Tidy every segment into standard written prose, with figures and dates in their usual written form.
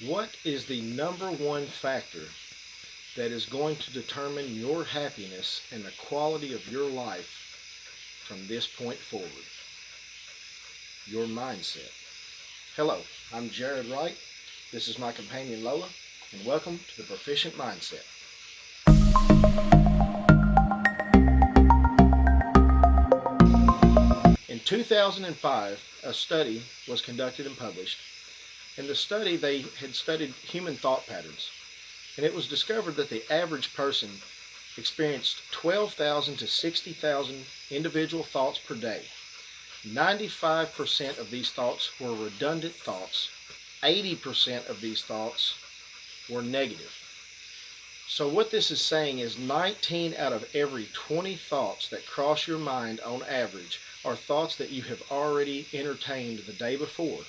What is the number one factor that is going to determine your happiness and the quality of your life from this point forward? Your mindset. Hello, I'm Jared Wright. This is my companion Lola, and welcome to the Proficient Mindset. In 2005, a study was conducted and published. In the study, they had studied human thought patterns, and it was discovered that the average person experienced 12,000 to 60,000 individual thoughts per day. 95% of these thoughts were redundant thoughts. 80% of these thoughts were negative. So what this is saying is 19 out of every 20 thoughts that cross your mind on average are thoughts that you have already entertained the day before.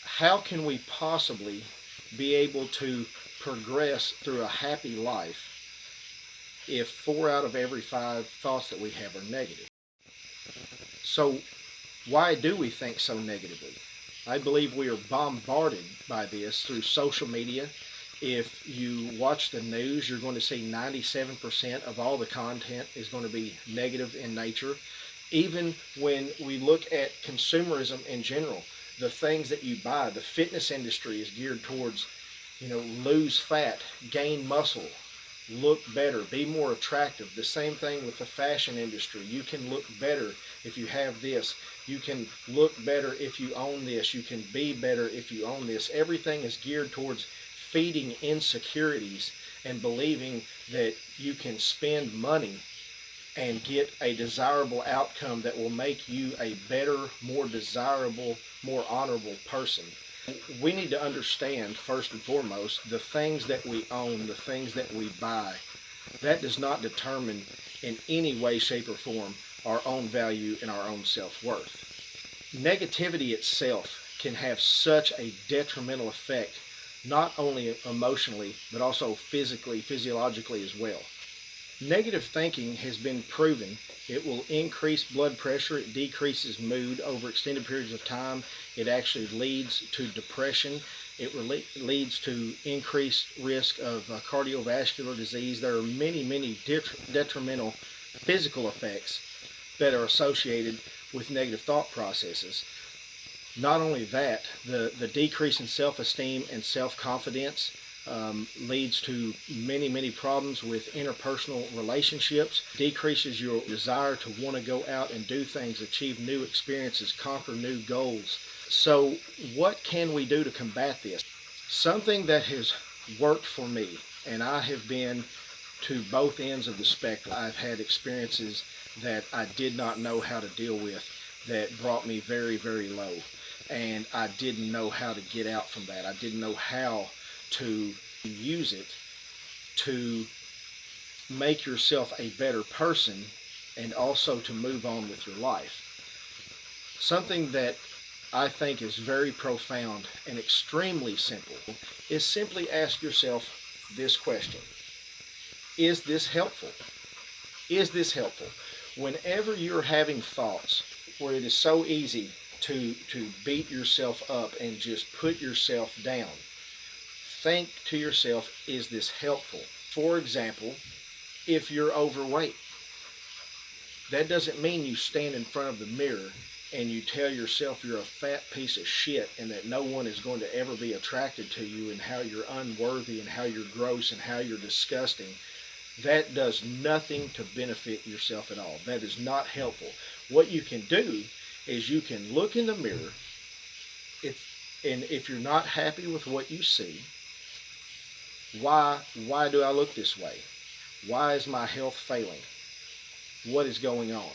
How can we possibly be able to progress through a happy life if 4 out of every 5 thoughts that we have are negative? So why do we think so negatively? I believe we are bombarded by this through social media. If you watch the news, you're going to see 97% of all the content is going to be negative in nature. Even when we look at consumerism in general, the things that you buy, the fitness industry is geared towards, lose fat, gain muscle, look better, be more attractive. The same thing with the fashion industry. You can look better if you have this. You can look better if you own this. You can be better if you own this. Everything is geared towards feeding insecurities and believing that you can spend money and get a desirable outcome that will make you a better, more desirable, more honorable person. We need to understand, first and foremost, the things that we own, the things that we buy, that does not determine in any way, shape, or form our own value and our own self-worth. Negativity itself can have such a detrimental effect, not only emotionally, but also physically, physiologically as well. Negative thinking has been proven. It will increase blood pressure. It decreases mood over extended periods of time. It actually leads to depression. It leads to increased risk of cardiovascular disease. There are many detrimental physical effects that are associated with negative thought processes. Not only that, the decrease in self-esteem and self-confidence leads to many problems with interpersonal relationships, decreases your desire to want to go out and do things, achieve new experiences, conquer new goals. So what can we do to combat this? Something that has worked for me, and I have been to both ends of the spectrum. I've had experiences that I did not know how to deal with that brought me very low, and I didn't know how to get out from that. I didn't know how to use it to make yourself a better person and also to move on with your life. Something that I think is very profound and extremely simple is simply ask yourself this question: is this helpful? Is this helpful? Whenever you're having thoughts where it is so easy to beat yourself up and just put yourself down, think to yourself, is this helpful? For example, if you're overweight, that doesn't mean you stand in front of the mirror and you tell yourself you're a fat piece of shit and that no one is going to ever be attracted to you and how you're unworthy and how you're gross and how you're disgusting. That does nothing to benefit yourself at all. That is not helpful. What you can do is you can look in the mirror, and if you're not happy with what you see, why do I look this way? Why is my health failing? What is going on?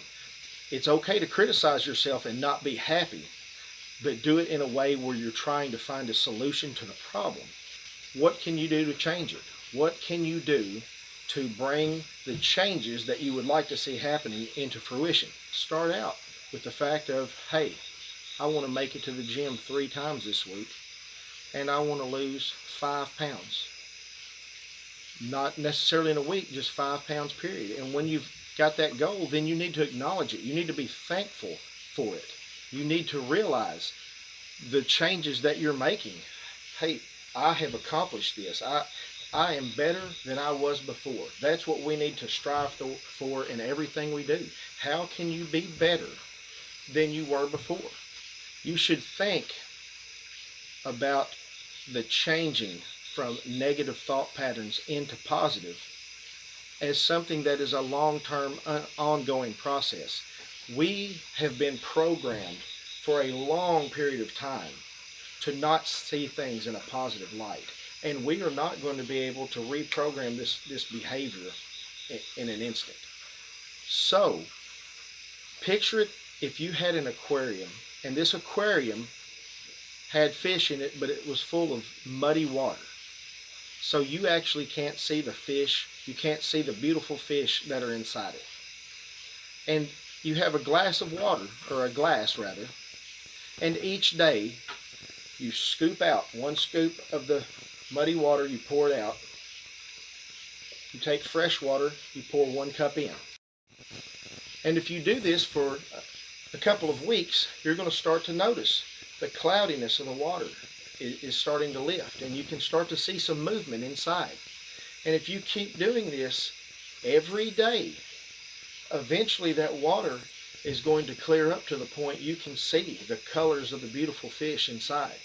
It's okay to criticize yourself and not be happy, but do it in a way where you're trying to find a solution to the problem. What can you do to change it? What can you do to bring the changes that you would like to see happening into fruition? Start out with the fact of, hey, I want to make it to the gym 3 times this week, and I want to lose 5 pounds. Not necessarily in a week, just 5 pounds period. And when you've got that goal, then you need to acknowledge it. You need to be thankful for it. You need to realize the changes that you're making. Hey, I have accomplished this. I am better than I was before. That's what we need to strive for in everything we do. How can you be better than you were before? You should think about the changing from negative thought patterns into positive as something that is a long-term, ongoing process. We have been programmed for a long period of time to not see things in a positive light. And we are not going to be able to reprogram this behavior in an instant. So, picture it if you had an aquarium, and this aquarium had fish in it, but it was full of muddy water. So you actually can't see the fish, you can't see the beautiful fish that are inside it. And you have a glass of water, or a glass rather, and each day you scoop out 1 scoop of the muddy water, you pour it out. You take fresh water, you pour 1 cup in. And if you do this for a couple of weeks, you're going to start to notice the cloudiness of the water is starting to lift, and you can start to see some movement inside. And if you keep doing this every day, eventually that water is going to clear up to the point you can see the colors of the beautiful fish inside.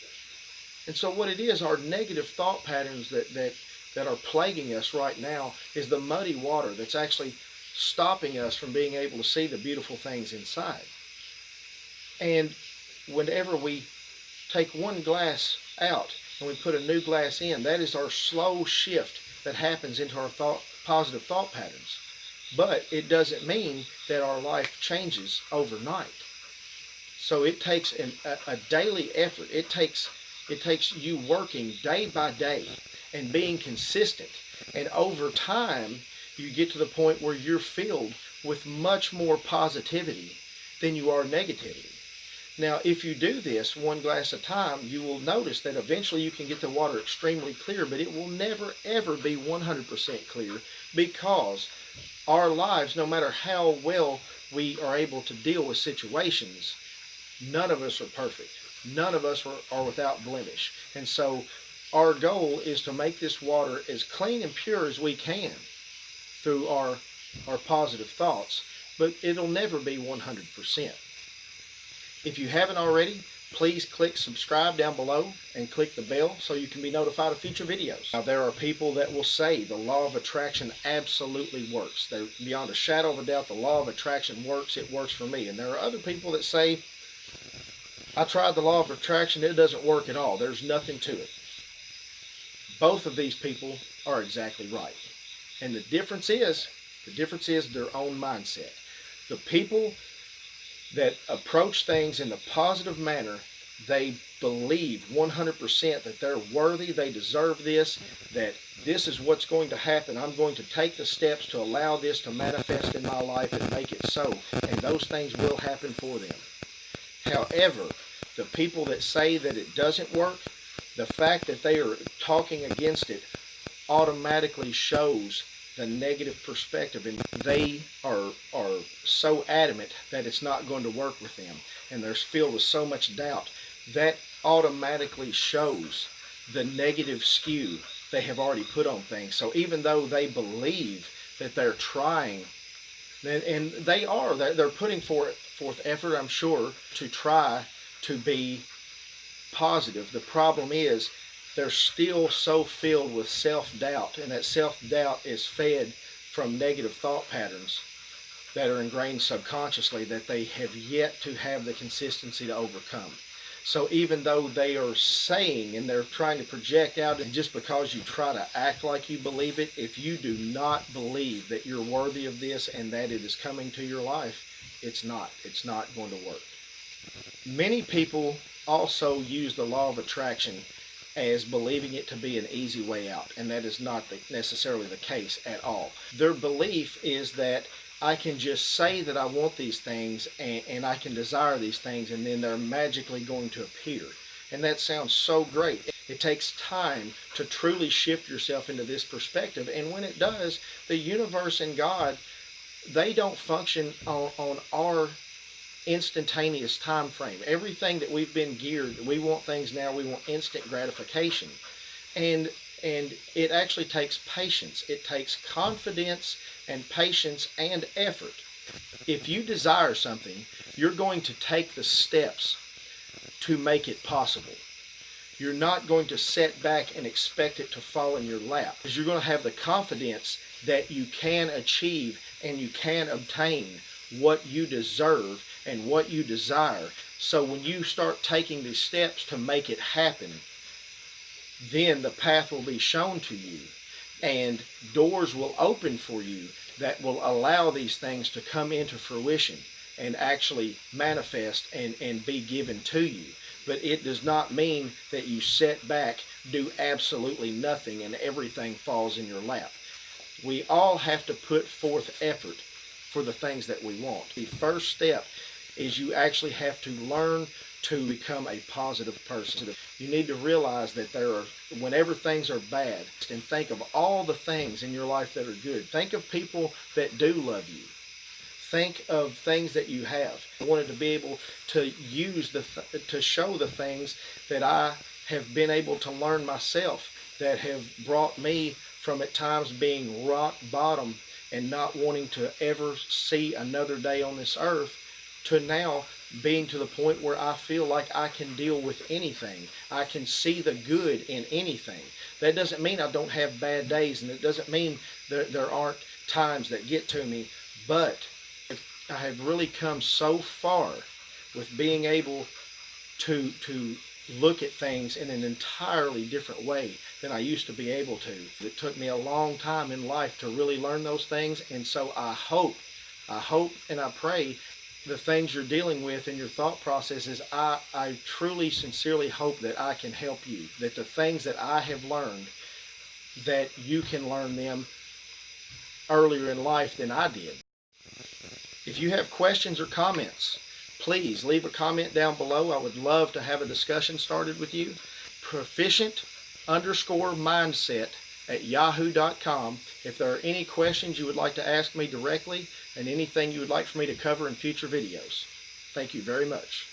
And so what it is, our negative thought patterns that are plaguing us right now is the muddy water that's actually stopping us from being able to see the beautiful things inside. And whenever we take 1 glass out and we put a new glass in, that is our slow shift that happens into our positive thought patterns. But it doesn't mean that our life changes overnight. So it takes a daily effort. It takes you working day by day and being consistent. And over time, you get to the point where you're filled with much more positivity than you are negativity. Now, if you do this 1 glass at a time, you will notice that eventually you can get the water extremely clear, but it will never, ever be 100% clear, because our lives, no matter how well we are able to deal with situations, none of us are perfect. None of us are without blemish. And so our goal is to make this water as clean and pure as we can through our positive thoughts, but it'll never be 100%. If you haven't already, please click subscribe down below and click the bell so you can be notified of future videos. Now, there are people that will say the law of attraction absolutely works. They're beyond a shadow of a doubt, the law of attraction works, it works for me. And there are other people that say, I tried the law of attraction, it doesn't work at all. There's nothing to it. Both of these people are exactly right. And the difference is their own mindset. The people that approach things in the positive manner, they believe 100% that they're worthy, they deserve this, that this is what's going to happen. I'm going to take the steps to allow this to manifest in my life and make it so. And those things will happen for them. However, the people that say that it doesn't work, the fact that they are talking against it automatically shows the negative perspective, and they are so adamant that it's not going to work with them, and they're filled with so much doubt. That automatically shows the negative skew they have already put on things. So even though they believe that they're trying, and they're putting forth effort, I'm sure, to try to be positive, the problem is they're still so filled with self-doubt, and that self-doubt is fed from negative thought patterns that are ingrained subconsciously that they have yet to have the consistency to overcome. So even though they are saying and they're trying to project out, and just because you try to act like you believe it, if you do not believe that you're worthy of this and that it is coming to your life, it's not going to work. Many people also use the law of attraction as believing it to be an easy way out, and that is not necessarily the case at all. Their belief is that I can just say that I want these things and I can desire these things, and then they're magically going to appear. And that sounds so great. It takes time to truly shift yourself into this perspective, and when it does, the universe and God, they don't function on our instantaneous time frame. Everything that we've been geared, we want things now, we want instant gratification. And it actually takes patience. It takes confidence and patience and effort. If you desire something, you're going to take the steps to make it possible. You're not going to sit back and expect it to fall in your lap, because you're going to have the confidence that you can achieve and you can obtain what you deserve and what you desire. So when you start taking these steps to make it happen, then the path will be shown to you and doors will open for you that will allow these things to come into fruition and actually manifest and be given to you. But it does not mean that you sit back, do absolutely nothing, and everything falls in your lap. We all have to put forth effort for the things that we want. The first step is you actually have to learn to become a positive person. You need to realize that whenever things are bad, and think of all the things in your life that are good. Think of people that do love you. Think of things that you have. I wanted to be able to to show the things that I have been able to learn myself, that have brought me from at times being rock bottom and not wanting to ever see another day on this earth, to now being to the point where I feel like I can deal with anything. I can see the good in anything. That doesn't mean I don't have bad days, and it doesn't mean there aren't times that get to me, but I have really come so far with being able to look at things in an entirely different way than I used to be able to. It took me a long time in life to really learn those things, and so I hope and I pray the things you're dealing with in your thought processes, I truly, sincerely hope that I can help you, that the things that I have learned, that you can learn them earlier in life than I did. If you have questions or comments, please leave a comment down below. I would love to have a discussion started with you. Proficient_mindset@yahoo.com. If there are any questions you would like to ask me directly, and anything you would like for me to cover in future videos. Thank you very much.